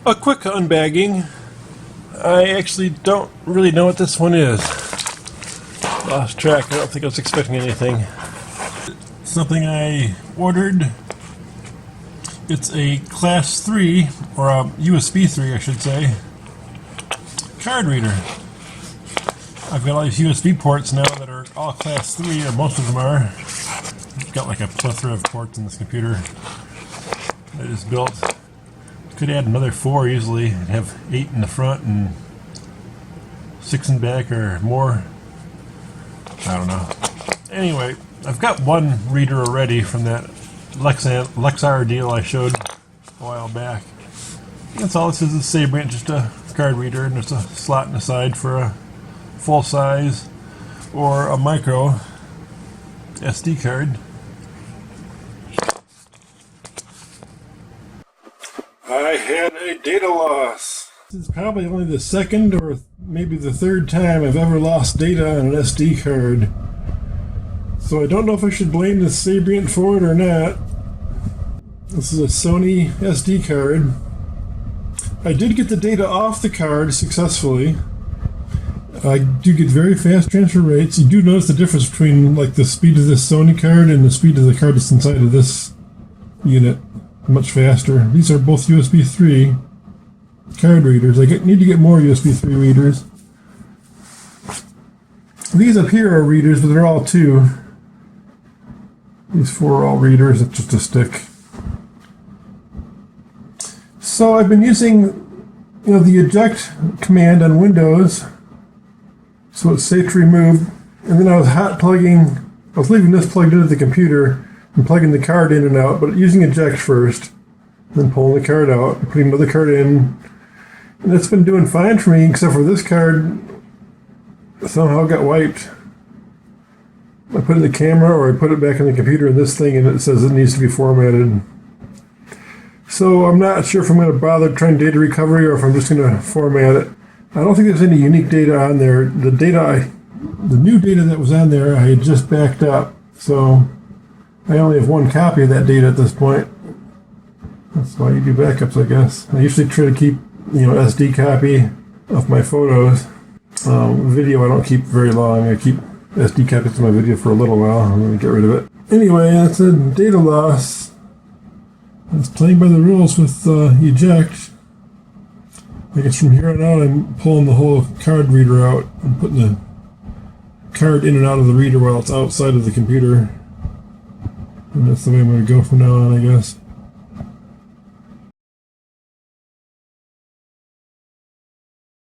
A quick unbagging. I actually don't really know what this one is. Lost track. I don't think I was expecting anything. Something I ordered. It's a Class 3, or a USB 3 I should say, card reader. I've got all these USB ports now that are all Class 3, or most of them are. I've got like a plethora of ports in this computer I just built. Could add another 4 easily and have 8 in the front and 6 in back or more. I don't know. Anyway, I've got one reader already from that Lexar deal I showed a while back. That's all. This is a Sabrent, just a card reader, and there's a slot in the side for a full size or a micro SD card. I had a data loss. This is probably only the second or maybe the third time I've ever lost data on an SD card. So I don't know if I should blame the Sabrent for it or not. This is a Sony SD card. I did get the data off the card successfully. I do get very fast transfer rates. You do notice the difference between like the speed of this Sony card and the speed of the card that's inside of this unit. Much faster. These are both USB 3 card readers. I need to get more USB 3 readers. These up here are readers, but they're all 2. These 4 are all readers. It's just a stick. So I've been using, the eject command on Windows, so it's safe to remove. And then I was leaving this plugged into the computer and plugging the card in and out, but using eject first, then pulling the card out, putting another card in. And it's been doing fine for me, except for this card somehow got wiped. I put it in the camera, or I put it back in the computer in this thing, and it says it needs to be formatted. So I'm not sure if I'm going to bother trying data recovery or if I'm just going to format it. I don't think there's any unique data on there. The new data that was on there, I had just backed up, so I only have 1 copy of that data at this point. That's why you do backups, I guess. I usually try to keep, SD copy of my photos. Video I don't keep very long. I keep SD copies of my video for a little while. I'm going to get rid of it. Anyway, that's a data loss. It's playing by the rules with eject. I guess from here on out I'm pulling the whole card reader out and putting the card in and out of the reader while it's outside of the computer. And that's the way I'm going to go from now on, I guess.